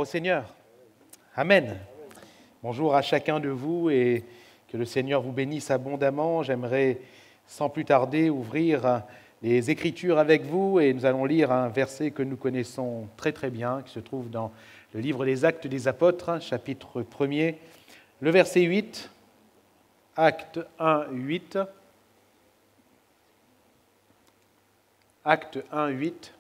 au Seigneur. Amen. Bonjour à chacun de vous et que le Seigneur vous bénisse abondamment. J'aimerais sans plus tarder ouvrir les Écritures avec vous et nous allons lire un verset que nous connaissons très très bien, qui se trouve dans le livre des Actes des Apôtres, chapitre 1er, le verset 8, Acte 1, 8. Acte 1, 8.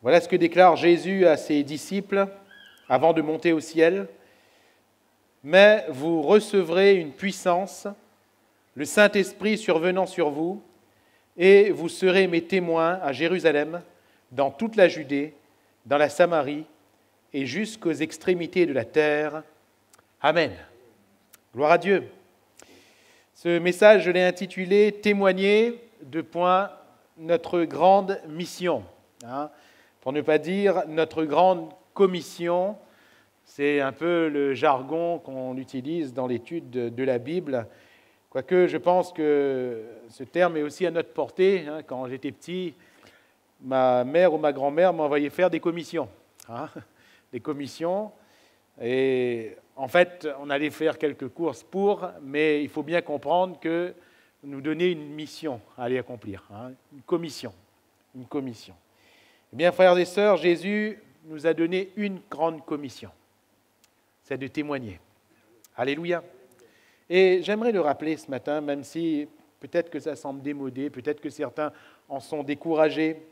Voilà ce que déclare Jésus à ses disciples avant de monter au ciel. « Mais vous recevrez une puissance, le Saint-Esprit survenant sur vous, et vous serez mes témoins à Jérusalem, dans toute la Judée, dans la Samarie et jusqu'aux extrémités de la terre. Amen. » Gloire à Dieu. Ce message, je l'ai intitulé « Témoigner de notre grande mission ». Pour ne pas dire notre grande commission, c'est un peu le jargon qu'on utilise dans l'étude de la Bible, quoique je pense que ce terme est aussi à notre portée. Quand j'étais petit, ma mère ou ma grand-mère m'envoyait faire des commissions. Des commissions, et en fait, on allait faire quelques courses mais il faut bien comprendre que nous donner une mission à aller accomplir, une commission. Eh bien, frères et sœurs, Jésus nous a donné une grande commission, c'est de témoigner. Alléluia. Et j'aimerais le rappeler ce matin, même si peut-être que ça semble démodé, peut-être que certains en sont découragés.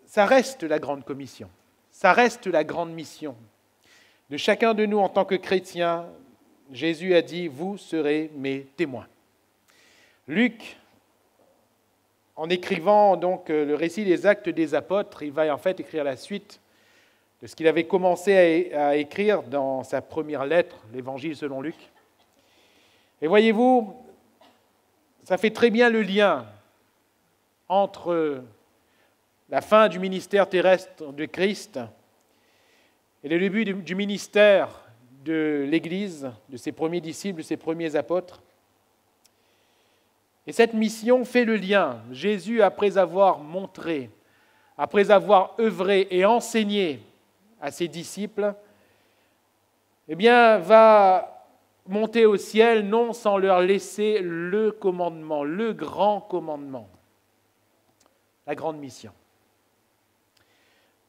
Ça reste la grande commission, ça reste la grande mission. De chacun de nous en tant que chrétiens, Jésus a dit « Vous serez mes témoins ». Luc, en écrivant donc le récit des Actes des Apôtres, il va en fait écrire la suite de ce qu'il avait commencé à écrire dans sa première lettre, l'Évangile selon Luc. Et voyez-vous, ça fait très bien le lien entre la fin du ministère terrestre de Christ et le début du ministère de l'Église, de ses premiers disciples, de ses premiers apôtres. Et cette mission fait le lien. Jésus, après avoir montré, après avoir œuvré et enseigné à ses disciples, eh bien, va monter au ciel, non sans leur laisser le commandement, le grand commandement, la grande mission.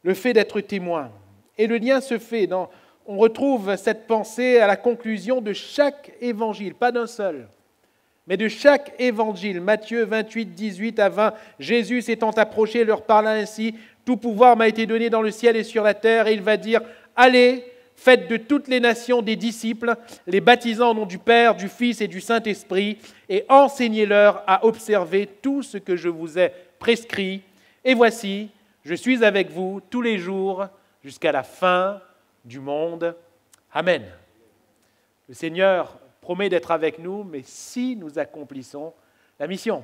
Le fait d'être témoin. Et le lien se fait, on retrouve cette pensée à la conclusion de chaque évangile, pas d'un seul, mais de chaque évangile. Matthieu 28, 18 à 20, Jésus s'étant approché leur parla ainsi, « Tout pouvoir m'a été donné dans le ciel et sur la terre. » Et il va dire, « Allez, faites de toutes les nations des disciples, les baptisant au nom du Père, du Fils et du Saint-Esprit, et enseignez-leur à observer tout ce que je vous ai prescrit. Et voici, je suis avec vous tous les jours jusqu'à la fin du monde. Amen. » Le Seigneur promet d'être avec nous, mais si nous accomplissons la mission.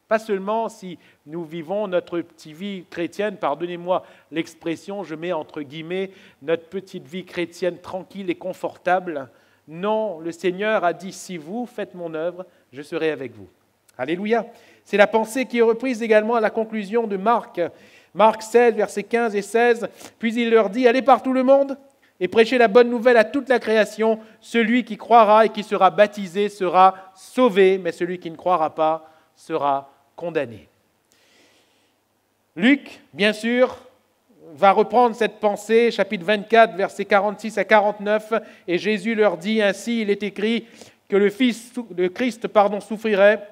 Pas seulement si nous vivons notre petite vie chrétienne, pardonnez-moi l'expression, je mets entre guillemets, notre petite vie chrétienne tranquille et confortable. Non, le Seigneur a dit, si vous faites mon œuvre, je serai avec vous. Alléluia. C'est la pensée qui est reprise également à la conclusion de Marc. Marc 16, versets 15 et 16. Puis il leur dit, allez par tout le monde et prêchez la bonne nouvelle à toute la création. Celui qui croira et qui sera baptisé sera sauvé, mais celui qui ne croira pas sera condamné. Luc, bien sûr, va reprendre cette pensée, chapitre 24, versets 46 à 49, et Jésus leur dit, ainsi il est écrit que le Christ souffrirait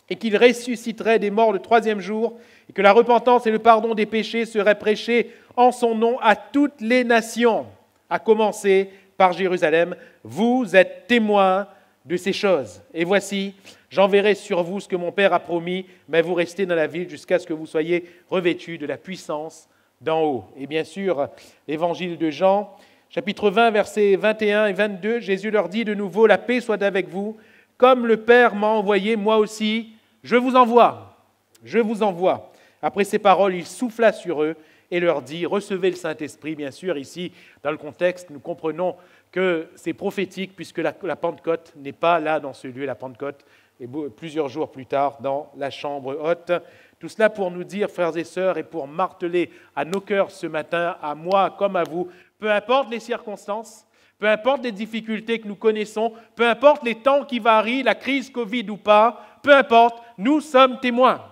et qu'il ressusciterait des morts le troisième jour, et que la repentance et le pardon des péchés seraient prêchés en son nom à toutes les nations, à commencer par Jérusalem. Vous êtes témoins de ces choses. Et voici, j'enverrai sur vous ce que mon Père a promis, mais vous restez dans la ville jusqu'à ce que vous soyez revêtus de la puissance d'en haut. Et bien sûr, l'évangile de Jean, chapitre 20, versets 21 et 22, Jésus leur dit de nouveau, la paix soit avec vous. Comme le Père m'a envoyé, moi aussi, je vous envoie. Je vous envoie. Après ces paroles, il souffla sur eux et leur dit, recevez le Saint-Esprit. Bien sûr, ici, dans le contexte, nous comprenons que c'est prophétique puisque la Pentecôte n'est pas là dans ce lieu, la Pentecôte et plusieurs jours plus tard dans la chambre haute. Tout cela pour nous dire, frères et sœurs, et pour marteler à nos cœurs ce matin, à moi comme à vous, peu importe les circonstances, peu importe les difficultés que nous connaissons, peu importe les temps qui varient, la crise Covid ou pas, peu importe, nous sommes témoins.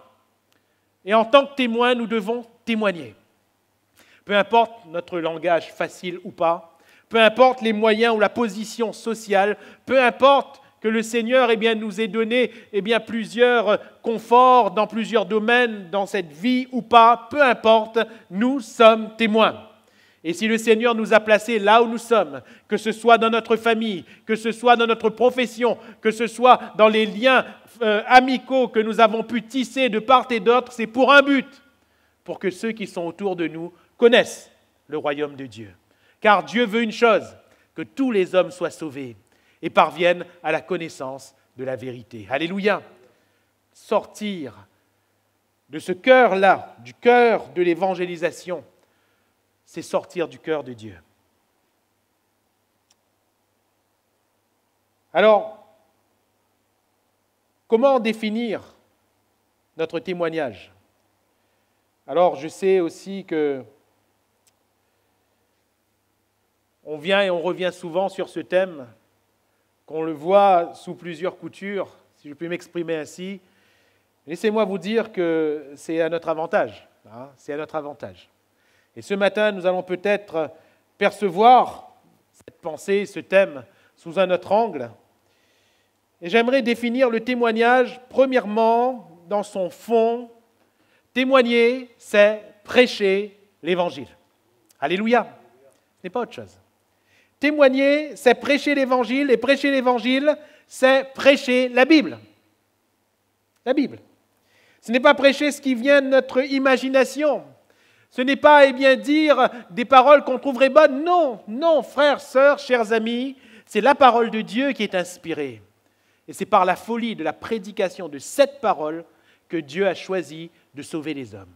Et en tant que témoins, nous devons témoigner. Peu importe notre langage facile ou pas, peu importe les moyens ou la position sociale, peu importe que le Seigneur nous ait donné plusieurs conforts dans plusieurs domaines dans cette vie ou pas, peu importe, nous sommes témoins. Et si le Seigneur nous a placés là où nous sommes, que ce soit dans notre famille, que ce soit dans notre profession, que ce soit dans les liens amicaux que nous avons pu tisser de part et d'autre, c'est pour un but, pour que ceux qui sont autour de nous connaissent le royaume de Dieu. Car Dieu veut une chose, que tous les hommes soient sauvés et parviennent à la connaissance de la vérité. Alléluia! Sortir de ce cœur-là, du cœur de l'évangélisation, c'est sortir du cœur de Dieu. Alors, comment définir notre témoignage? Alors, je sais aussi que on vient et on revient souvent sur ce thème, qu'on le voit sous plusieurs coutures, si je puis m'exprimer ainsi. Laissez-moi vous dire que c'est à notre avantage. C'est à notre avantage. Et ce matin, nous allons peut-être percevoir cette pensée, ce thème, sous un autre angle. Et j'aimerais définir le témoignage, premièrement, dans son fond. Témoigner, c'est prêcher l'Évangile. Alléluia. Ce n'est pas autre chose. Témoigner, c'est prêcher l'Évangile, et prêcher l'Évangile, c'est prêcher la Bible. La Bible. Ce n'est pas prêcher ce qui vient de notre imagination. Ce n'est pas dire des paroles qu'on trouverait bonnes. Non, non, frères, sœurs, chers amis, c'est la parole de Dieu qui est inspirée. Et c'est par la folie de la prédication de cette parole que Dieu a choisi de sauver les hommes.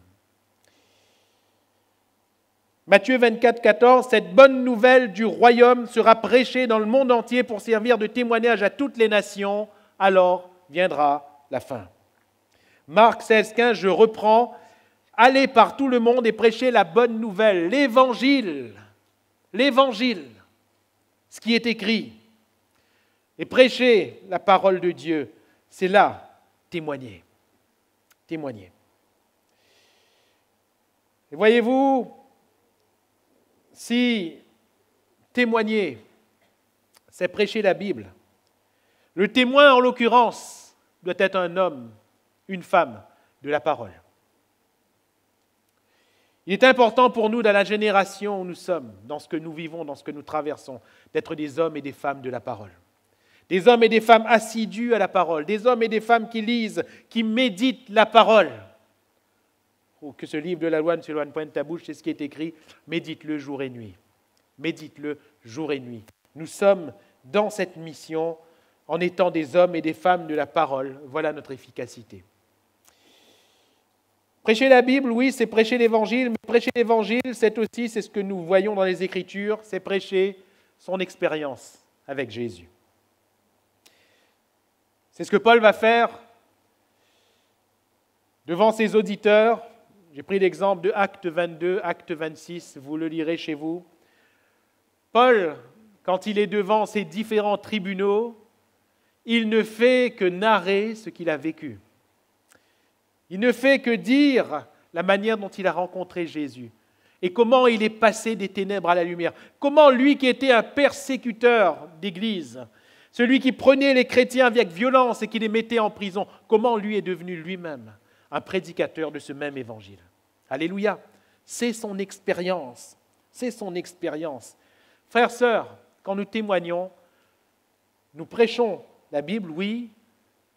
Matthieu 24, 14, cette bonne nouvelle du royaume sera prêchée dans le monde entier pour servir de témoignage à toutes les nations, alors viendra la fin. Marc 16, 15, je reprends, allez par tout le monde et prêchez la bonne nouvelle, l'évangile, ce qui est écrit. Et prêcher la parole de Dieu, c'est là témoigner. Témoigner. Et voyez-vous, si témoigner, c'est prêcher la Bible, le témoin, en l'occurrence, doit être un homme, une femme de la parole. Il est important pour nous, dans la génération où nous sommes, dans ce que nous vivons, dans ce que nous traversons, d'être des hommes et des femmes de la parole. Des hommes et des femmes assidus à la parole, des hommes et des femmes qui lisent, qui méditent la parole. Oh, que ce livre de la loi ne s'éloigne point de ta bouche, c'est ce qui est écrit, médite-le jour et nuit. Médite-le jour et nuit. Nous sommes dans cette mission en étant des hommes et des femmes de la parole. Voilà notre efficacité. Prêcher la Bible, oui, c'est prêcher l'Évangile, mais prêcher l'Évangile, c'est ce que nous voyons dans les Écritures, c'est prêcher son expérience avec Jésus. C'est ce que Paul va faire devant ses auditeurs. J'ai pris l'exemple de Acte 22, Acte 26, vous le lirez chez vous. Paul, quand il est devant ces différents tribunaux, il ne fait que narrer ce qu'il a vécu. Il ne fait que dire la manière dont il a rencontré Jésus et comment il est passé des ténèbres à la lumière. Comment lui qui était un persécuteur d'Église, celui qui prenait les chrétiens avec violence et qui les mettait en prison, comment lui est devenu lui-même un prédicateur de ce même évangile. Alléluia. C'est son expérience. C'est son expérience. Frères, sœurs, quand nous témoignons, nous prêchons la Bible, oui,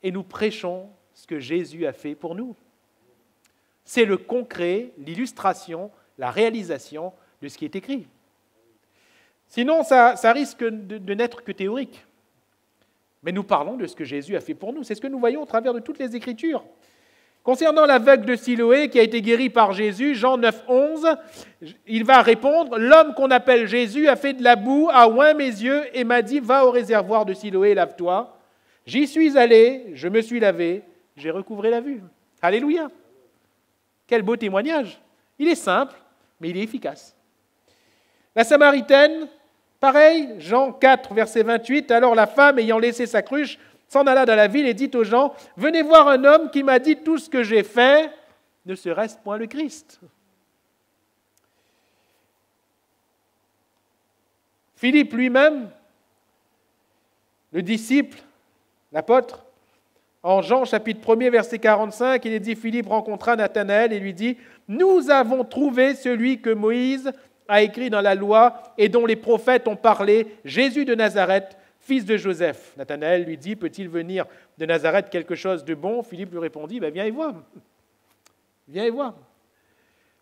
et nous prêchons ce que Jésus a fait pour nous. C'est le concret, l'illustration, la réalisation de ce qui est écrit. Sinon, ça risque de n'être que théorique. Mais nous parlons de ce que Jésus a fait pour nous. C'est ce que nous voyons au travers de toutes les Écritures. Concernant l'aveugle de Siloé qui a été guéri par Jésus, Jean 9, 11, il va répondre « L'homme qu'on appelle Jésus a fait de la boue, a oint mes yeux et m'a dit « Va au réservoir de Siloé et lave-toi ». J'y suis allé, je me suis lavé, j'ai recouvré la vue. Alléluia. Quel beau témoignage. Il est simple, mais il est efficace. La Samaritaine, pareil, Jean 4, verset 28, alors la femme, ayant laissé sa cruche, s'en alla dans la ville et dit aux gens, « Venez voir un homme qui m'a dit tout ce que j'ai fait, ne serait-ce point le Christ ?» Philippe lui-même, le disciple, l'apôtre, en Jean chapitre 1er, verset 45, il est dit, Philippe rencontra Nathanaël et lui dit, « Nous avons trouvé celui que Moïse a écrit dans la loi et dont les prophètes ont parlé, Jésus de Nazareth, fils de Joseph. » Nathanaël lui dit, « Peut-il venir de Nazareth quelque chose de bon ?» Philippe lui répondit, « Viens et vois. Viens et vois. »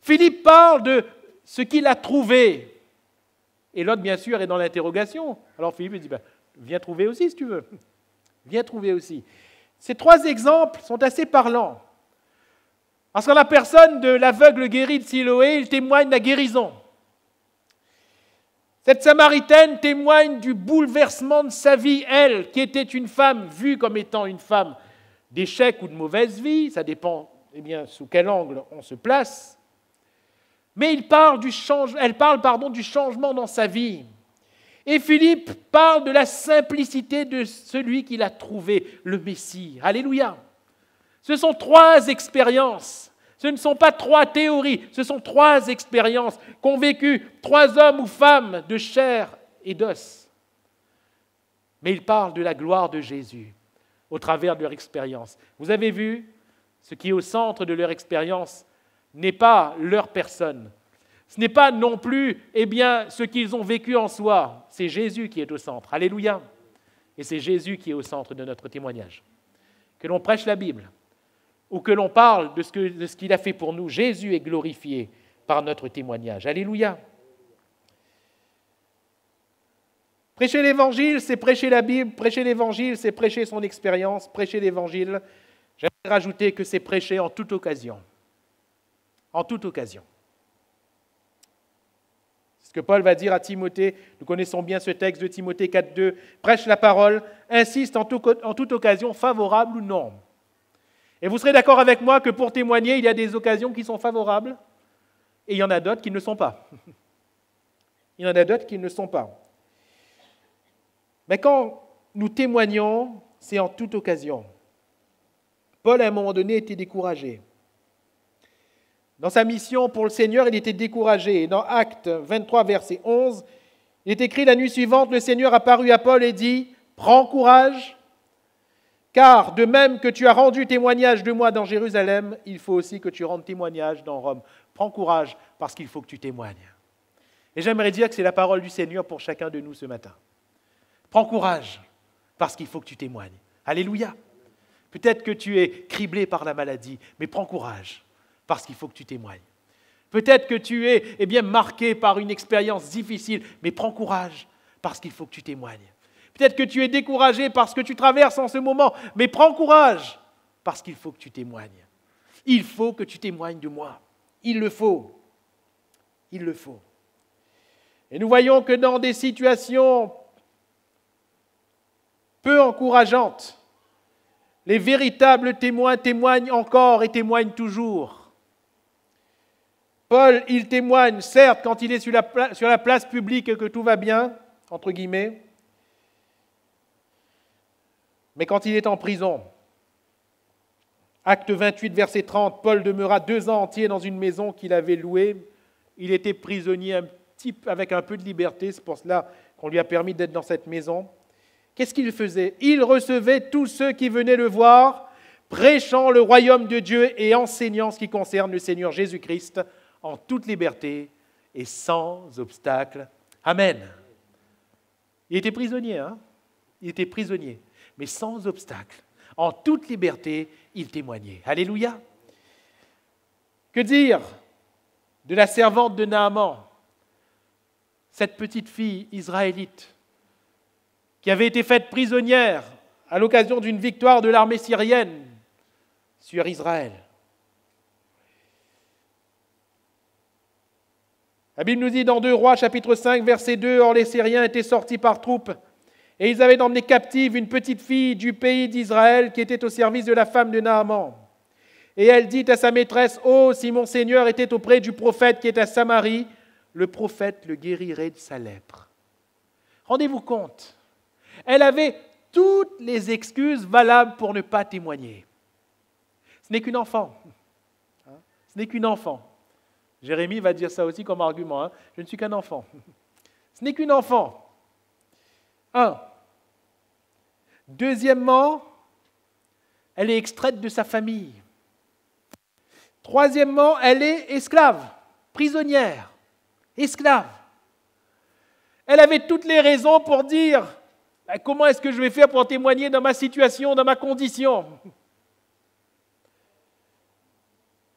Philippe parle de ce qu'il a trouvé. Et l'autre, bien sûr, est dans l'interrogation. Alors Philippe lui dit, viens trouver aussi si tu veux. Viens trouver aussi. Ces trois exemples sont assez parlants. Parce qu'en la personne de l'aveugle guéri de Siloé, il témoigne de la guérison. Cette Samaritaine témoigne du bouleversement de sa vie, elle, qui était une femme vue comme étant une femme d'échec ou de mauvaise vie, ça dépend sous quel angle on se place. Mais elle parle du changement dans sa vie. Et Philippe parle de la simplicité de celui qu'il a trouvé, le Messie. Alléluia. Ce sont trois expériences. Ce ne sont pas trois théories, ce sont trois expériences qu'ont vécues trois hommes ou femmes de chair et d'os. Mais ils parlent de la gloire de Jésus au travers de leur expérience. Vous avez vu, ce qui est au centre de leur expérience n'est pas leur personne. Ce n'est pas non plus ce qu'ils ont vécu en soi. C'est Jésus qui est au centre. Alléluia. Et c'est Jésus qui est au centre de notre témoignage. Que l'on prêche la Bible ou que l'on parle de ce qu'il a fait pour nous, Jésus est glorifié par notre témoignage. Alléluia. Prêcher l'Évangile, c'est prêcher la Bible. Prêcher l'Évangile, c'est prêcher son expérience. Prêcher l'Évangile, j'aimerais rajouter que c'est prêcher en toute occasion. En toute occasion. C'est ce que Paul va dire à Timothée. Nous connaissons bien ce texte de Timothée 4.2. Prêche la parole, insiste en toute occasion, favorable ou non. Et vous serez d'accord avec moi que pour témoigner, il y a des occasions qui sont favorables et il y en a d'autres qui ne sont pas. Il y en a d'autres qui ne sont pas. Mais quand nous témoignons, c'est en toute occasion. Paul, à un moment donné, était découragé. Dans sa mission pour le Seigneur, il était découragé. Dans Actes 23, verset 11, il est écrit la nuit suivante, le Seigneur apparut à Paul et dit « Prends courage, car de même que tu as rendu témoignage de moi dans Jérusalem, il faut aussi que tu rendes témoignage dans Rome. Prends courage parce qu'il faut que tu témoignes. » Et j'aimerais dire que c'est la parole du Seigneur pour chacun de nous ce matin. Prends courage parce qu'il faut que tu témoignes. Alléluia. Peut-être que tu es criblé par la maladie, mais prends courage parce qu'il faut que tu témoignes. Peut-être que tu es marqué par une expérience difficile, mais prends courage parce qu'il faut que tu témoignes. Peut-être que tu es découragé parce que tu traverses en ce moment, mais prends courage parce qu'il faut que tu témoignes. Il faut que tu témoignes de moi. Il le faut. Il le faut. Et nous voyons que dans des situations peu encourageantes, les véritables témoins témoignent encore et témoignent toujours. Paul, il témoigne, certes, quand il est sur la place publique et que tout va bien, entre guillemets, mais quand il est en prison. Acte 28, verset 30, Paul demeura 2 ans entiers dans une maison qu'il avait louée. Il était prisonnier avec un peu de liberté, c'est pour cela qu'on lui a permis d'être dans cette maison. Qu'est-ce qu'il faisait ? Il recevait tous ceux qui venaient le voir, prêchant le royaume de Dieu et enseignant ce qui concerne le Seigneur Jésus-Christ en toute liberté et sans obstacle. Amen. Il était prisonnier, Il était prisonnier, mais sans obstacle. En toute liberté, il témoignait. Alléluia. Que dire de la servante de Naaman, cette petite fille israélite qui avait été faite prisonnière à l'occasion d'une victoire de l'armée syrienne sur Israël. La Bible nous dit dans 2 Rois, chapitre 5, verset 2, « Or les Syriens étaient sortis par troupes Et ils avaient emmené captive une petite fille du pays d'Israël qui était au service de la femme de Naaman. Et elle dit à sa maîtresse, « Oh, si mon Seigneur était auprès du prophète qui est à Samarie, le prophète le guérirait de sa lèpre. » Rendez-vous compte, elle avait toutes les excuses valables pour ne pas témoigner. Ce n'est qu'une enfant. Ce n'est qu'une enfant. Jérémie va dire ça aussi comme argument. Je ne suis qu'un enfant. Ce n'est qu'une enfant. Deuxièmement, elle est extraite de sa famille. Troisièmement, elle est esclave, prisonnière, esclave. Elle avait toutes les raisons pour dire « Comment est-ce que je vais faire pour témoigner dans ma situation, dans ma condition ?»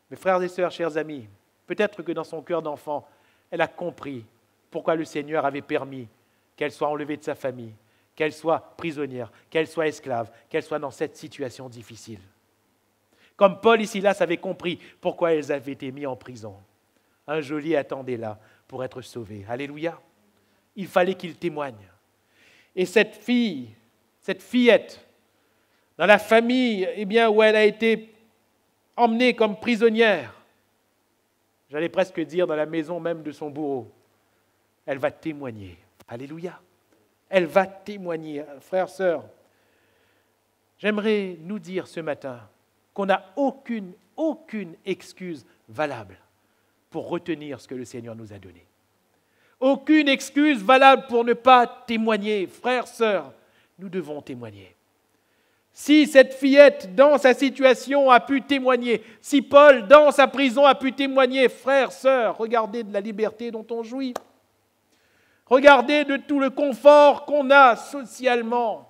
Mes frères et sœurs, chers amis, peut-être que dans son cœur d'enfant, elle a compris pourquoi le Seigneur avait permis qu'elle soit enlevée de sa famille, qu'elle soit prisonnière, qu'elle soit esclave, qu'elle soit dans cette situation difficile. Comme Paul et Silas avaient compris pourquoi elles avaient été mises en prison. Un geôlier attendait là pour être sauvé. Alléluia. Il fallait qu'il témoigne. Et cette fille, cette fillette, dans la famille où elle a été emmenée comme prisonnière, j'allais presque dire dans la maison même de son bourreau, elle va témoigner. Alléluia. Elle va témoigner. Frères, sœurs, j'aimerais nous dire ce matin qu'on n'a aucune excuse valable pour retenir ce que le Seigneur nous a donné. Aucune excuse valable pour ne pas témoigner. Frères, sœurs, nous devons témoigner. Si cette fillette, dans sa situation, a pu témoigner, si Paul, dans sa prison, a pu témoigner, frères, sœurs, regardez de la liberté dont on jouit. Regardez de tout le confort qu'on a socialement.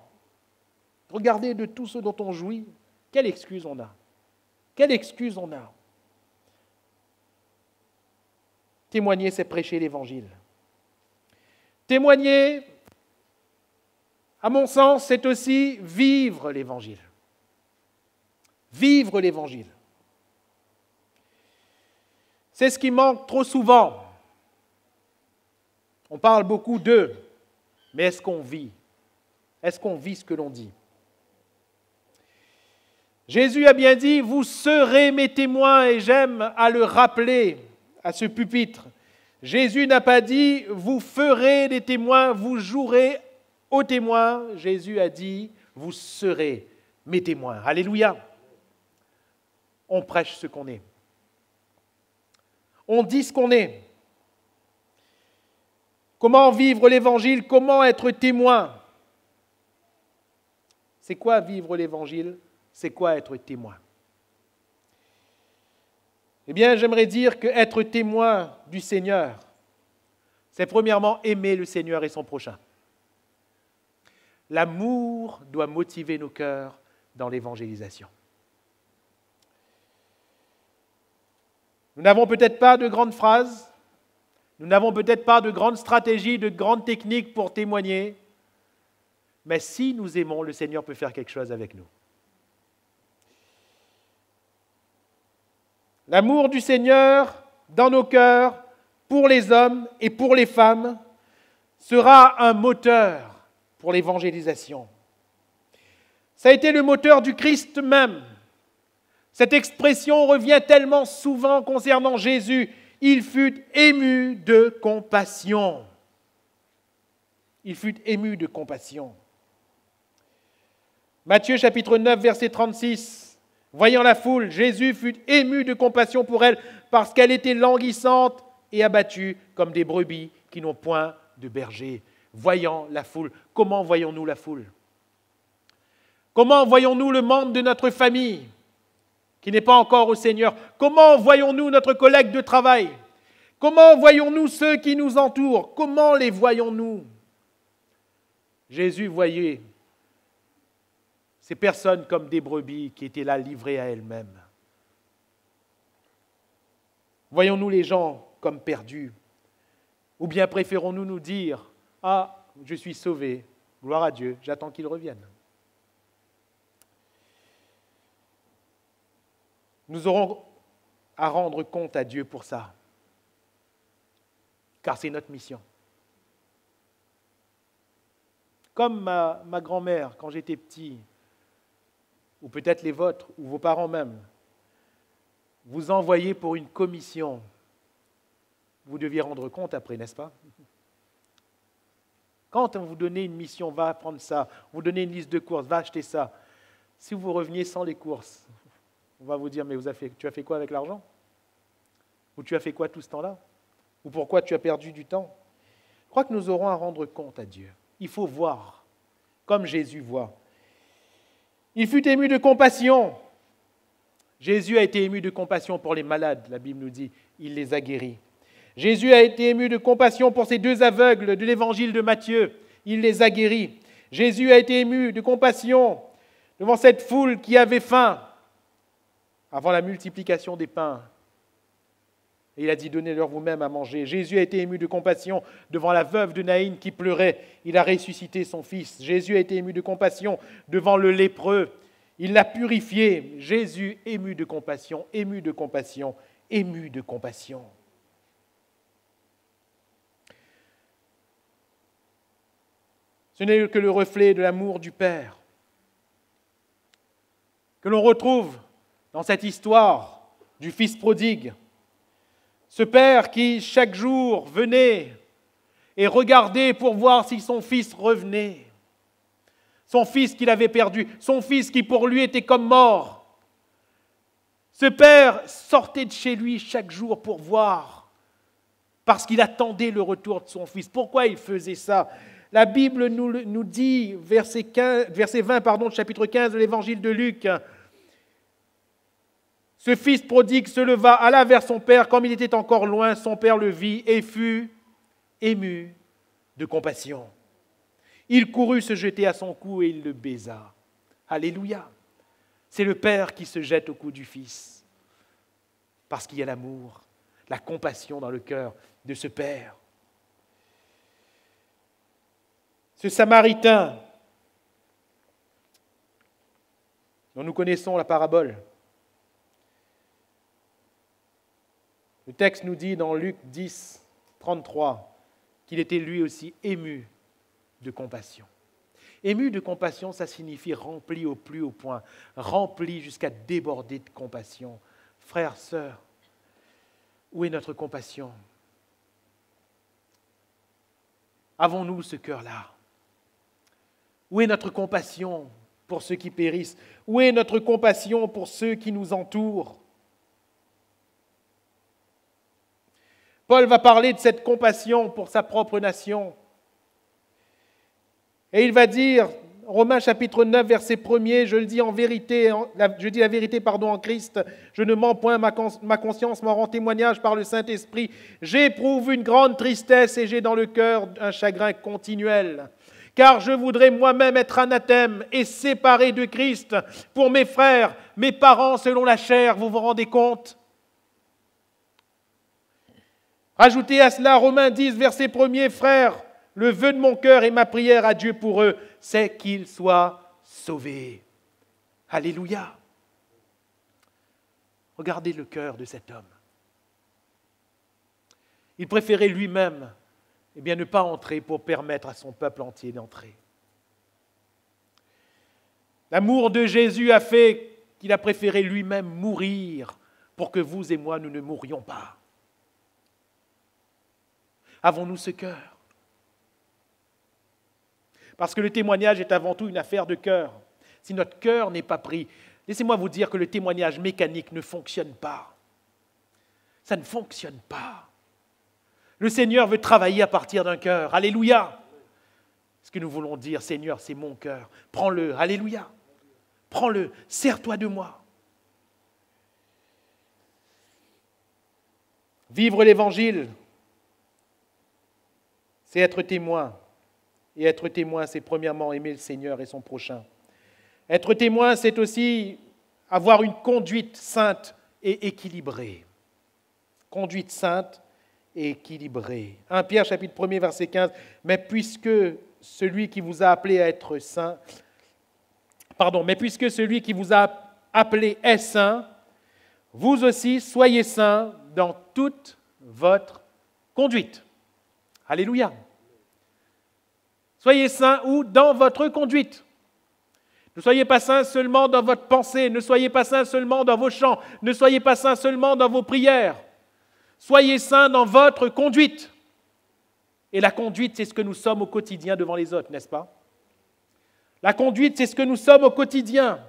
Regardez de tout ce dont on jouit. Quelle excuse on a? Quelle excuse on a? Témoigner, c'est prêcher l'Évangile. Témoigner, à mon sens, c'est aussi vivre l'Évangile. Vivre l'Évangile. C'est ce qui manque trop souvent. On parle beaucoup d'eux, mais est-ce qu'on vit? Est-ce qu'on vit ce que l'on dit? Jésus a bien dit, vous serez mes témoins, et j'aime à le rappeler à ce pupitre. Jésus n'a pas dit, vous ferez des témoins, vous jouerez aux témoins. Jésus a dit, vous serez mes témoins. Alléluia. On prêche ce qu'on est. On dit ce qu'on est. Comment vivre l'Évangile? Comment être témoin? C'est quoi vivre l'Évangile? C'est quoi être témoin? Eh bien, j'aimerais dire que être témoin du Seigneur, c'est premièrement aimer le Seigneur et son prochain. L'amour doit motiver nos cœurs dans l'évangélisation. Nous n'avons peut-être pas de grandes phrases, nous n'avons peut-être pas de grandes stratégies, de grandes techniques pour témoigner, mais si nous aimons, le Seigneur peut faire quelque chose avec nous. L'amour du Seigneur dans nos cœurs, pour les hommes et pour les femmes, sera un moteur pour l'évangélisation. Ça a été le moteur du Christ même. Cette expression revient tellement souvent concernant Jésus. Il fut ému de compassion. Il fut ému de compassion. Matthieu chapitre 9, verset 36. Voyant la foule, Jésus fut ému de compassion pour elle parce qu'elle était languissante et abattue comme des brebis qui n'ont point de berger. Voyant la foule, comment voyons-nous la foule? Comment voyons-nous le membre de notre famille qui n'est pas encore au Seigneur? Comment voyons-nous notre collègue de travail? Comment voyons-nous ceux qui nous entourent? Comment les voyons-nous? Jésus voyait ces personnes comme des brebis qui étaient là livrées à elles-mêmes. Voyons-nous les gens comme perdus? Ou bien préférons-nous nous dire « Ah, je suis sauvé, gloire à Dieu, j'attends qu'il revienne ». Nous aurons à rendre compte à Dieu pour ça, car c'est notre mission. Comme ma grand-mère, quand j'étais petit, ou peut-être les vôtres, ou vos parents même, vous envoyez pour une commission, vous deviez rendre compte après, n'est-ce pas? Quand on vous donnait une mission, va prendre ça, vous donnez une liste de courses, va acheter ça. Si vous reveniez sans les courses, on va vous dire, mais tu as fait quoi avec l'argent? Ou tu as fait quoi tout ce temps-là? Ou pourquoi tu as perdu du temps? Je crois que nous aurons à rendre compte à Dieu. Il faut voir, comme Jésus voit. Il fut ému de compassion. Jésus a été ému de compassion pour les malades, la Bible nous dit, il les a guéris. Jésus a été ému de compassion pour ces deux aveugles de l'évangile de Matthieu, il les a guéris. Jésus a été ému de compassion devant cette foule qui avait faim avant la multiplication des pains. Et il a dit, donnez-leur vous-même à manger. Jésus a été ému de compassion devant la veuve de Naïn qui pleurait. Il a ressuscité son fils. Jésus a été ému de compassion devant le lépreux. Il l'a purifié. Jésus ému de compassion, ému de compassion, ému de compassion. Ce n'est que le reflet de l'amour du Père que l'on retrouve dans cette histoire du Fils prodigue. Ce père qui, chaque jour, venait et regardait pour voir si son fils revenait. Son fils qu'il avait perdu, son fils qui pour lui était comme mort. Ce père sortait de chez lui chaque jour pour voir, parce qu'il attendait le retour de son fils. Pourquoi il faisait ça? La Bible nous dit, verset 20 chapitre 15 de l'évangile de Luc, ce fils prodigue se leva, alla vers son père, comme il était encore loin, son père le vit et fut ému de compassion. Il courut se jeter à son cou et il le baisa. Alléluia! C'est le père qui se jette au cou du fils, parce qu'il y a l'amour, la compassion dans le cœur de ce père. Ce Samaritain, dont nous connaissons la parabole, le texte nous dit dans Luc 10, 33, qu'il était lui aussi ému de compassion. Ému de compassion, ça signifie rempli au plus haut point, rempli jusqu'à déborder de compassion. Frères, sœurs, où est notre compassion? Avons-nous ce cœur-là? Où est notre compassion pour ceux qui périssent? Où est notre compassion pour ceux qui nous entourent? Paul va parler de cette compassion pour sa propre nation. Et il va dire, Romains chapitre 9, verset 1er, je dis la vérité en Christ, je ne mens point, ma conscience m'en rend témoignage par le Saint-Esprit. J'éprouve une grande tristesse et j'ai dans le cœur un chagrin continuel. Car je voudrais moi-même être anathème et séparé de Christ pour mes frères, mes parents selon la chair, vous vous rendez compte? Ajoutez à cela Romains 10, verset 1er, frères, le vœu de mon cœur et ma prière à Dieu pour eux, c'est qu'ils soient sauvés. Alléluia. Regardez le cœur de cet homme. Il préférait lui-même ne pas entrer pour permettre à son peuple entier d'entrer. L'amour de Jésus a fait qu'il a préféré lui-même mourir pour que vous et moi, nous ne mourions pas. Avons-nous ce cœur? Parce que le témoignage est avant tout une affaire de cœur. Si notre cœur n'est pas pris, laissez-moi vous dire que le témoignage mécanique ne fonctionne pas. Ça ne fonctionne pas. Le Seigneur veut travailler à partir d'un cœur. Alléluia. Ce que nous voulons dire, Seigneur, c'est mon cœur. Prends-le. Alléluia. Prends-le. Sers-toi de moi. Vivre l'Évangile, c'est être témoin. Et être témoin, c'est premièrement aimer le Seigneur et son prochain. Être témoin, c'est aussi avoir une conduite sainte et équilibrée. Conduite sainte et équilibrée. 1 Pierre, chapitre 1er, verset 15. Mais puisque celui qui vous a appelé à être saint, mais puisque celui qui vous a appelé est saint, vous aussi soyez saints dans toute votre conduite. Alléluia. Soyez saints où? Dans votre conduite. Ne soyez pas saints seulement dans votre pensée, ne soyez pas saints seulement dans vos chants, ne soyez pas saints seulement dans vos prières. Soyez saints dans votre conduite. Et la conduite, c'est ce que nous sommes au quotidien devant les autres, n'est-ce pas? La conduite, c'est ce que nous sommes au quotidien.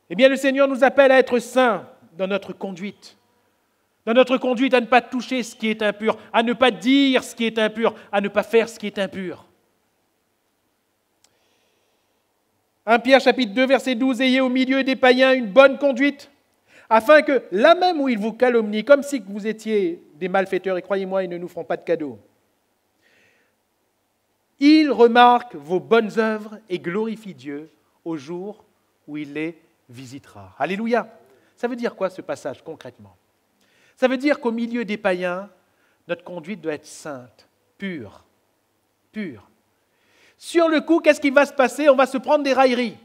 Eh bien, le Seigneur nous appelle à être saints dans notre conduite. Dans notre conduite, à ne pas toucher ce qui est impur, à ne pas dire ce qui est impur, à ne pas faire ce qui est impur. 1 Pierre chapitre 2, verset 12, « Ayez au milieu des païens une bonne conduite, afin que, là même où ils vous calomnient, comme si vous étiez des malfaiteurs, et croyez-moi, ils ne nous feront pas de cadeaux, ils remarquent vos bonnes œuvres et glorifient Dieu au jour où il les visitera. » Alléluia. Ça veut dire quoi ce passage concrètement? Ça veut dire qu'au milieu des païens, notre conduite doit être sainte, pure, pure. Sur le coup, qu'est-ce qui va se passer? On va se prendre des railleries,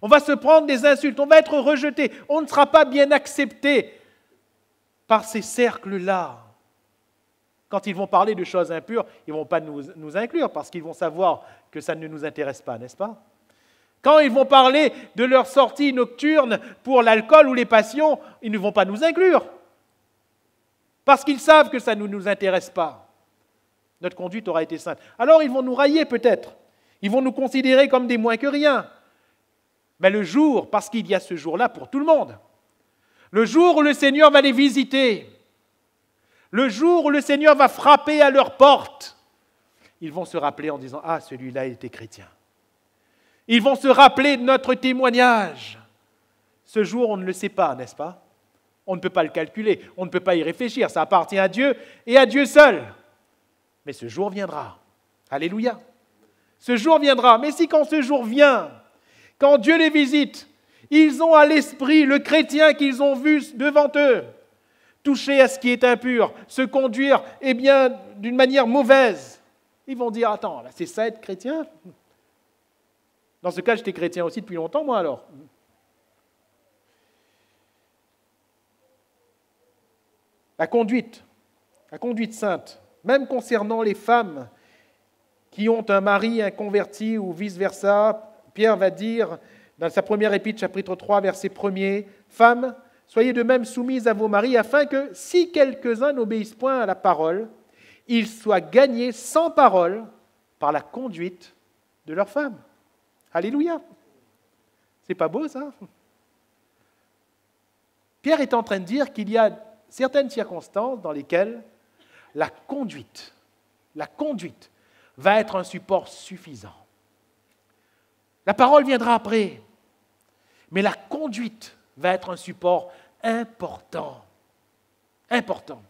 on va se prendre des insultes, on va être rejeté, on ne sera pas bien accepté par ces cercles-là. Quand ils vont parler de choses impures, ils ne vont pas nous inclure parce qu'ils vont savoir que ça ne nous intéresse pas, n'est-ce pas? Quand ils vont parler de leur sortie nocturne pour l'alcool ou les passions, ils ne vont pas nous inclure parce qu'ils savent que ça ne nous intéresse pas. Notre conduite aura été sainte. Alors ils vont nous railler peut-être. Ils vont nous considérer comme des moins que rien. Mais le jour, parce qu'il y a ce jour-là pour tout le monde, le jour où le Seigneur va les visiter, le jour où le Seigneur va frapper à leur porte, ils vont se rappeler en disant « Ah, celui-là était chrétien ». Ils vont se rappeler de notre témoignage. Ce jour, on ne le sait pas, n'est-ce pas? On ne peut pas le calculer, on ne peut pas y réfléchir, ça appartient à Dieu et à Dieu seul. Mais ce jour viendra. Alléluia. Ce jour viendra. Mais si quand ce jour vient, quand Dieu les visite, ils ont à l'esprit le chrétien qu'ils ont vu devant eux, toucher à ce qui est impur, se conduire d'une manière mauvaise, ils vont dire, attends, là, c'est ça être chrétien? Dans ce cas, j'étais chrétien aussi depuis longtemps, moi alors. La conduite sainte, même concernant les femmes qui ont un mari inconverti ou vice-versa, Pierre va dire dans sa première épître, chapitre 3, verset 1er, « Femmes, soyez de même soumises à vos maris, afin que, si quelques-uns n'obéissent point à la parole, ils soient gagnés sans parole par la conduite de leurs femmes. » Alléluia. C'est pas beau, ça? Pierre est en train de dire qu'il y a certaines circonstances dans lesquelles la conduite va être un support suffisant. La parole viendra après, mais la conduite va être un support important. Important.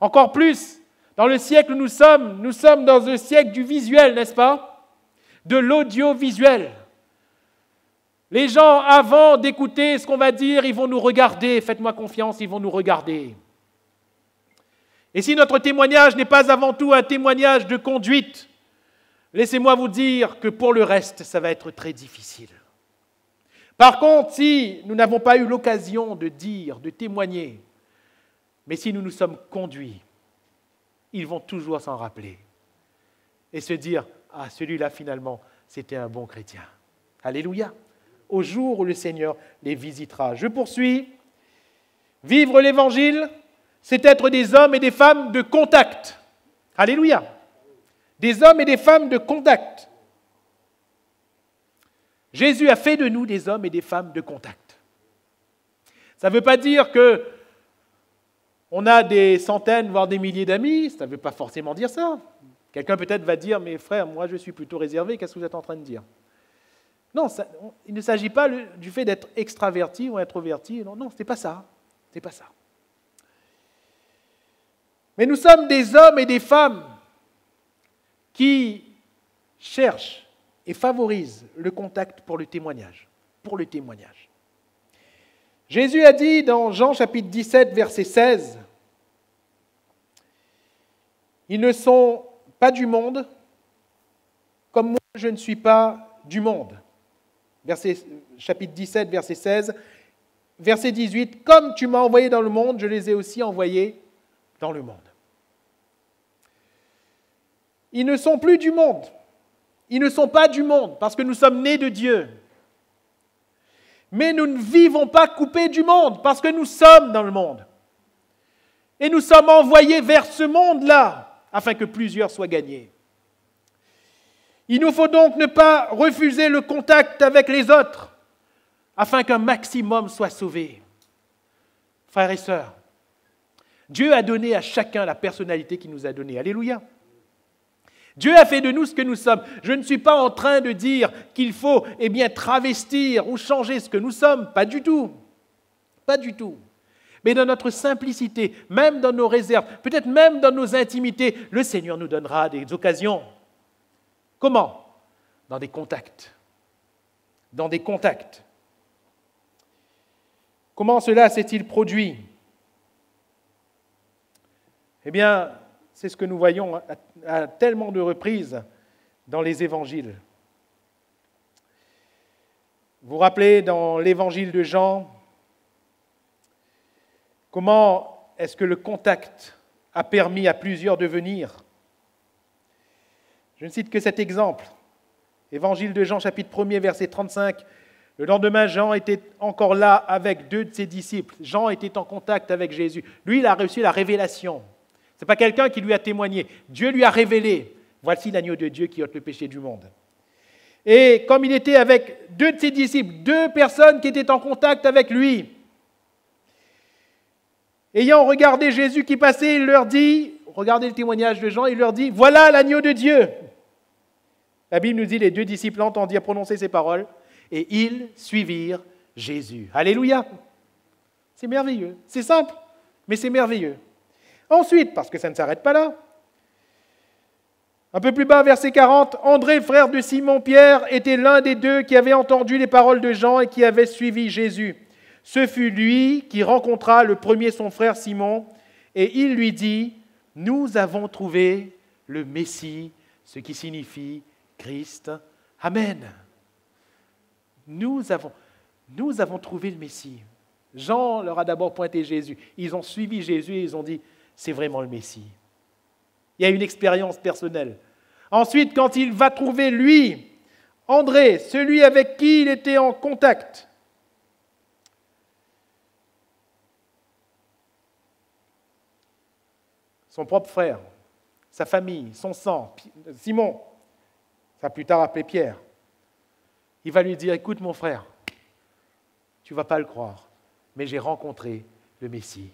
Encore plus, dans le siècle où nous sommes dans le siècle du visuel, n'est-ce pas? De l'audiovisuel. Les gens, avant d'écouter ce qu'on va dire, ils vont nous regarder. Faites-moi confiance, ils vont nous regarder. Et si notre témoignage n'est pas avant tout un témoignage de conduite, laissez-moi vous dire que pour le reste, ça va être très difficile. Par contre, si nous n'avons pas eu l'occasion de dire, de témoigner, mais si nous nous sommes conduits, ils vont toujours s'en rappeler et se dire « Ah, celui-là, finalement, c'était un bon chrétien. » Alléluia. Au jour où le Seigneur les visitera. Je poursuis. Vivre l'Évangile, c'est être des hommes et des femmes de contact. Alléluia. Des hommes et des femmes de contact. Jésus a fait de nous des hommes et des femmes de contact. Ça ne veut pas dire qu'on a des centaines, voire des milliers d'amis. Ça ne veut pas forcément dire ça. Quelqu'un peut-être va dire, mais frère, moi je suis plutôt réservé, qu'est-ce que vous êtes en train de dire? Non, il ne s'agit pas du fait d'être extraverti ou introverti. Non, ce n'est pas ça. C'est pas ça. Mais nous sommes des hommes et des femmes qui cherchent et favorisent le contact pour le témoignage. Jésus a dit dans Jean chapitre 17, verset 16, « Ils ne sont pas du monde, comme moi je ne suis pas du monde. » Chapitre 17, verset 16. Verset 18, « Comme tu m'as envoyé dans le monde, je les ai aussi envoyés dans le monde. » Ils ne sont plus du monde. Ils ne sont pas du monde parce que nous sommes nés de Dieu. Mais nous ne vivons pas coupés du monde parce que nous sommes dans le monde. Et nous sommes envoyés vers ce monde-là afin que plusieurs soient gagnés. Il nous faut donc ne pas refuser le contact avec les autres afin qu'un maximum soit sauvé. Frères et sœurs, Dieu a donné à chacun la personnalité qu'il nous a donnée. Alléluia. Dieu a fait de nous ce que nous sommes. Je ne suis pas en train de dire qu'il faut travestir ou changer ce que nous sommes. Pas du tout. Pas du tout. Mais dans notre simplicité, même dans nos réserves, peut-être même dans nos intimités, le Seigneur nous donnera des occasions. Comment ? Dans des contacts. Dans des contacts. Comment cela s'est-il produit ? Eh bien, c'est ce que nous voyons à tellement de reprises dans les évangiles. Vous vous rappelez dans l'évangile de Jean, comment est-ce que le contact a permis à plusieurs de venir ? Je ne cite que cet exemple. Évangile de Jean, chapitre 1er, verset 35. Le lendemain, Jean était encore là avec 2 de ses disciples. Jean était en contact avec Jésus. Lui, il a reçu la révélation. Ce n'est pas quelqu'un qui lui a témoigné. Dieu lui a révélé. Voici l'agneau de Dieu qui ôte le péché du monde. Et comme il était avec 2 de ses disciples, 2 personnes qui étaient en contact avec lui, ayant regardé Jésus qui passait, il leur dit, regardez le témoignage de Jean, il leur dit, voilà l'agneau de Dieu. La Bible nous dit, les 2 disciples entendirent prononcer ces paroles et ils suivirent Jésus. Alléluia. C'est merveilleux. C'est simple, mais c'est merveilleux. Ensuite, parce que ça ne s'arrête pas là, un peu plus bas, verset 40, André, frère de Simon-Pierre, était l'un des 2 qui avait entendu les paroles de Jean et qui avait suivi Jésus. Ce fut lui qui rencontra le premier son frère Simon et il lui dit, « Nous avons trouvé le Messie, ce qui signifie Christ. Amen. » Nous avons trouvé le Messie. Jean leur a d'abord pointé Jésus. Ils ont suivi Jésus et ils ont dit, c'est vraiment le Messie. Il y a une expérience personnelle. Ensuite, quand il va trouver lui, André, celui avec qui il était en contact, son propre frère, sa famille, son sang, Simon, ça va plus tard appeler Pierre, il va lui dire, écoute mon frère, tu ne vas pas le croire, mais j'ai rencontré le Messie.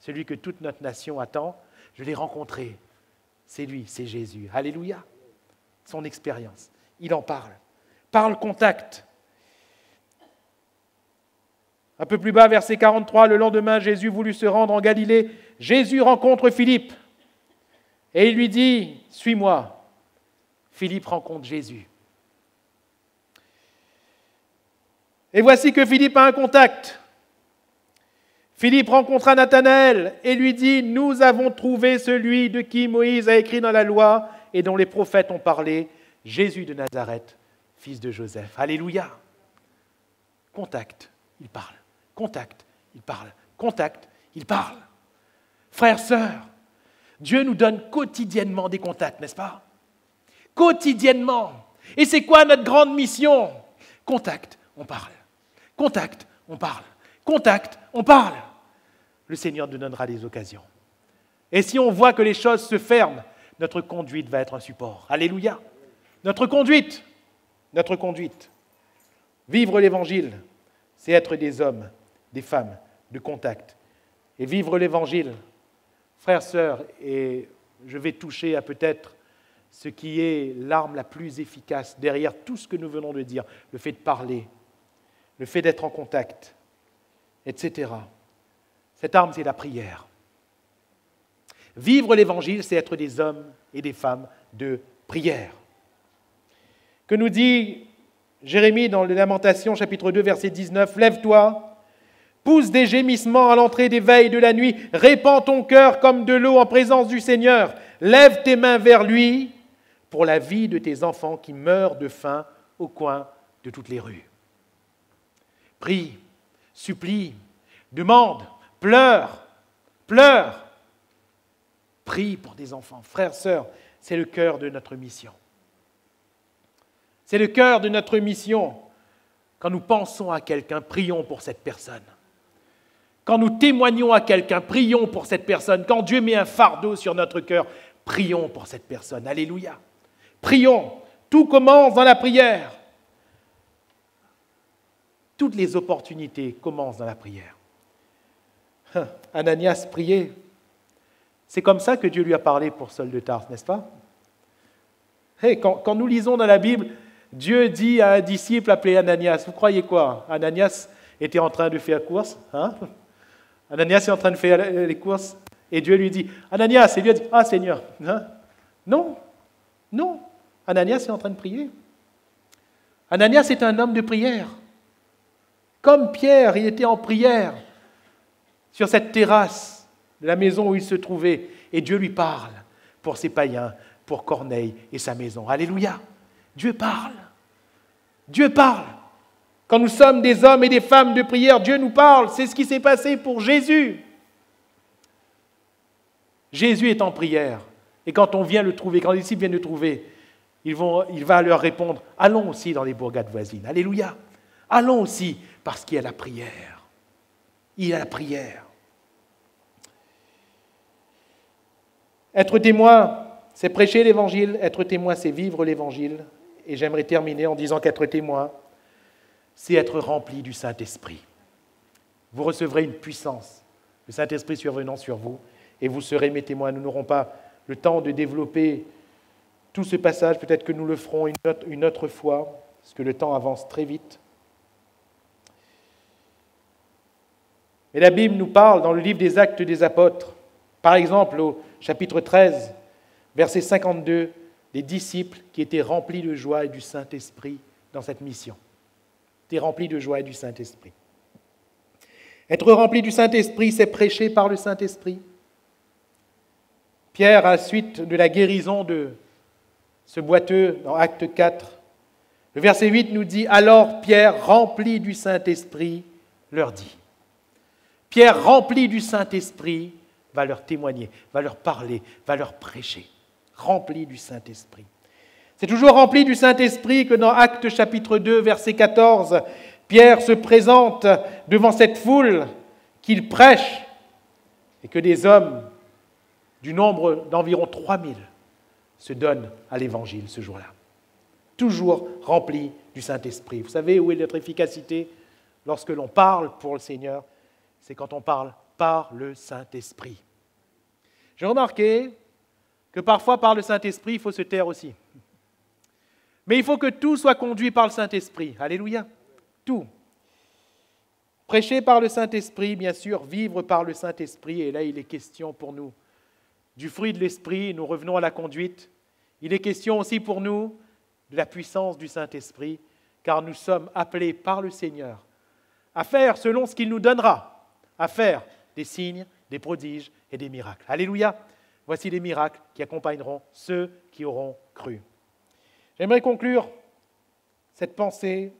Celui que toute notre nation attend, je l'ai rencontré. C'est lui, c'est Jésus. Alléluia. Son expérience. Il en parle. Parle contact. Un peu plus bas, verset 43, le lendemain, Jésus voulut se rendre en Galilée. Jésus rencontre Philippe. Et il lui dit, suis-moi. Philippe rencontre Jésus. Et voici que Philippe a un contact. Philippe rencontra Nathanaël et lui dit, « Nous avons trouvé celui de qui Moïse a écrit dans la loi et dont les prophètes ont parlé, Jésus de Nazareth, fils de Joseph. » Alléluia. Contact, il parle. Contact, il parle. Contact, il parle. Frères, sœurs, Dieu nous donne quotidiennement des contacts, n'est-ce pas? Quotidiennement. Et c'est quoi notre grande mission? Contact, on parle. Contact, on parle. Contact, on parle. Le Seigneur nous donnera des occasions. Et si on voit que les choses se ferment, notre conduite va être un support. Alléluia. Notre conduite. Vivre l'Évangile, c'est être des hommes, des femmes de contact. Et vivre l'Évangile, frères, sœurs, et je vais toucher à peut-être ce qui est l'arme la plus efficace derrière tout ce que nous venons de dire, le fait de parler, le fait d'être en contact, etc. Cette arme, c'est la prière. Vivre l'Évangile, c'est être des hommes et des femmes de prière. Que nous dit Jérémie dans les Lamentations, chapitre 2, verset 19, « Lève-toi, pousse des gémissements à l'entrée des veilles de la nuit, répands ton cœur comme de l'eau en présence du Seigneur, lève tes mains vers lui pour la vie de tes enfants qui meurent de faim au coin de toutes les rues. » Prie, supplie, demande, pleure. Prie pour des enfants. Frères, sœurs, c'est le cœur de notre mission. C'est le cœur de notre mission. Quand nous pensons à quelqu'un, prions pour cette personne. Quand nous témoignons à quelqu'un, prions pour cette personne. Quand Dieu met un fardeau sur notre cœur, prions pour cette personne. Alléluia. Prions. Tout commence dans la prière. Toutes les opportunités commencent dans la prière. Ananias priait. C'est comme ça que Dieu lui a parlé pour Saul de Tarse, n'est-ce pas? Quand nous lisons dans la Bible, Dieu dit à un disciple appelé Ananias, vous croyez quoi? Ananias était en train de faire course. Ananias est en train de faire les courses et Dieu lui dit, Ananias, et lui a dit, ah Seigneur, non, Ananias est en train de prier. Ananias est un homme de prière. Comme Pierre, il était en prière sur cette terrasse de la maison où il se trouvait et Dieu lui parle pour ses païens, pour Corneille et sa maison. Alléluia. Dieu parle. Dieu parle. Quand nous sommes des hommes et des femmes de prière, Dieu nous parle. C'est ce qui s'est passé pour Jésus. Jésus est en prière. Et quand on vient le trouver, quand les disciples viennent le trouver, il va leur répondre, allons aussi dans les bourgades voisines. Alléluia. Allons aussi, parce qu'il y a la prière. Il y a la prière. Être témoin, c'est prêcher l'évangile. Être témoin, c'est vivre l'évangile. Et j'aimerais terminer en disant qu'être témoin, c'est être rempli du Saint-Esprit. Vous recevrez une puissance, le Saint-Esprit survenant sur vous, et vous serez mes témoins. Nous n'aurons pas le temps de développer tout ce passage, peut-être que nous le ferons une autre fois, parce que le temps avance très vite. Mais la Bible nous parle dans le livre des Actes des Apôtres, par exemple au chapitre 13, verset 52, des disciples qui étaient remplis de joie et du Saint-Esprit dans cette mission. Étaient remplis de joie et du Saint-Esprit. Être rempli du Saint-Esprit, c'est prêcher par le Saint-Esprit. Pierre, à la suite de la guérison de ce boiteux dans Acte 4, le verset 8 nous dit « Alors Pierre, rempli du Saint-Esprit, leur dit ». Pierre, rempli du Saint-Esprit, va leur témoigner, va leur parler, va leur prêcher. Rempli du Saint-Esprit. C'est toujours rempli du Saint-Esprit que dans Actes chapitre 2, verset 14, Pierre se présente devant cette foule qu'il prêche et que des hommes du nombre d'environ 3000 se donnent à l'Évangile ce jour-là. Toujours rempli du Saint-Esprit. Vous savez où est notre efficacité lorsque l'on parle pour le Seigneur? C'est quand on parle par le Saint-Esprit. J'ai remarqué que parfois par le Saint-Esprit, il faut se taire aussi. Mais il faut que tout soit conduit par le Saint-Esprit. Alléluia. Tout. Prêcher par le Saint-Esprit, bien sûr, vivre par le Saint-Esprit. Et là, il est question pour nous du fruit de l'Esprit. Nous revenons à la conduite. Il est question aussi pour nous de la puissance du Saint-Esprit, car nous sommes appelés par le Seigneur à faire selon ce qu'il nous donnera, à faire des signes, des prodiges et des miracles. Alléluia. Voici les miracles qui accompagneront ceux qui auront cru. J'aimerais conclure cette pensée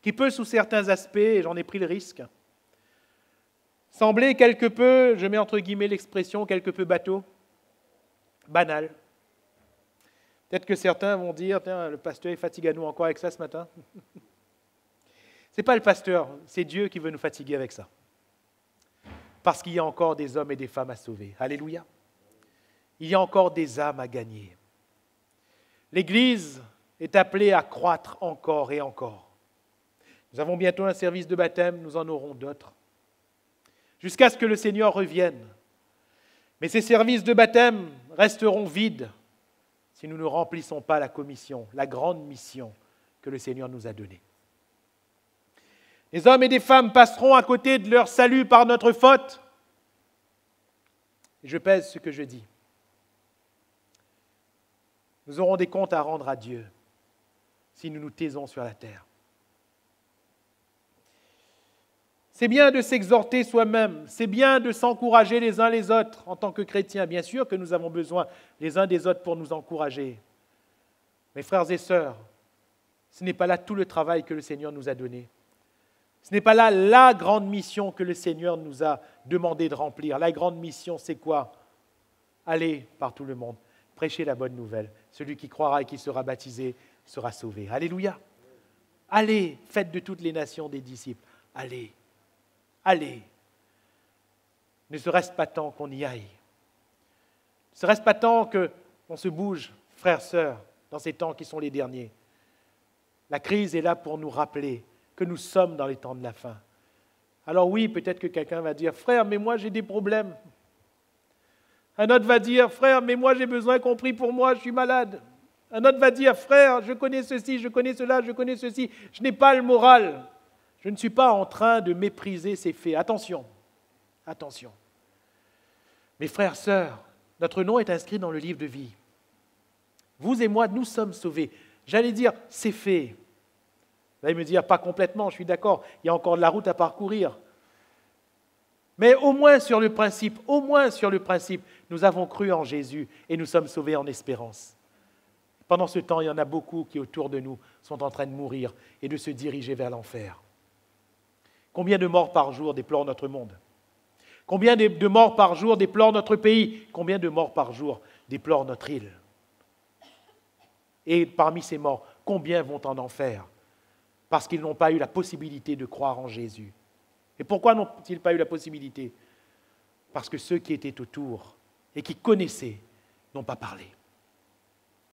qui peut, sous certains aspects, et j'en ai pris le risque, sembler quelque peu, je mets entre guillemets l'expression, quelque peu bateau, banal. Peut-être que certains vont dire, tiens, le pasteur est fatigué à nous encore avec ça ce matin. Ce n'est pas le pasteur, c'est Dieu qui veut nous fatiguer avec ça. Parce qu'il y a encore des hommes et des femmes à sauver. Alléluia. Il y a encore des âmes à gagner. L'Église est appelée à croître encore et encore. Nous avons bientôt un service de baptême, nous en aurons d'autres. Jusqu'à ce que le Seigneur revienne. Mais ces services de baptême resteront vides si nous ne remplissons pas la commission, la grande mission que le Seigneur nous a donnée. Les hommes et des femmes passeront à côté de leur salut par notre faute. Et je pèse ce que je dis. Nous aurons des comptes à rendre à Dieu si nous nous taisons sur la terre. C'est bien de s'exhorter soi-même, c'est bien de s'encourager les uns les autres en tant que chrétiens. Bien sûr que nous avons besoin les uns des autres pour nous encourager. Mes frères et sœurs, ce n'est pas là tout le travail que le Seigneur nous a donné. Ce n'est pas là la grande mission que le Seigneur nous a demandé de remplir. La grande mission, c'est quoi? Aller par tout le monde, prêcher la bonne nouvelle, Celui qui croira et qui sera baptisé sera sauvé. Alléluia. Allez, faites de toutes les nations des disciples. Allez, allez. Ne serait-ce pas temps qu'on y aille? Ne serait-ce pas temps qu'on se bouge, frères, sœurs, dans ces temps qui sont les derniers? La crise est là pour nous rappeler que nous sommes dans les temps de la fin. Alors oui, peut-être que quelqu'un va dire, frère, mais moi j'ai des problèmes. Un autre va dire, frère, mais moi j'ai besoin qu'on prie pour moi, je suis malade. Un autre va dire, frère, je connais ceci, je connais cela, je connais ceci, je n'ai pas le moral. Je ne suis pas en train de mépriser ces faits. Attention, attention. Mes frères, sœurs, notre nom est inscrit dans le livre de vie. Vous et moi, nous sommes sauvés. J'allais dire, c'est fait. Vous allez me dire, pas complètement, je suis d'accord, il y a encore de la route à parcourir. Mais au moins sur le principe, nous avons cru en Jésus et nous sommes sauvés en espérance. Pendant ce temps, il y en a beaucoup qui, autour de nous, sont en train de mourir et de se diriger vers l'enfer. Combien de morts par jour déplore notre monde? Combien de morts par jour déplore notre pays? Combien de morts par jour déplore notre île? Et parmi ces morts, combien vont en enfer? Parce qu'ils n'ont pas eu la possibilité de croire en Jésus. Et pourquoi n'ont-ils pas eu la possibilité? Parce que ceux qui étaient autour et qui connaissaient n'ont pas parlé.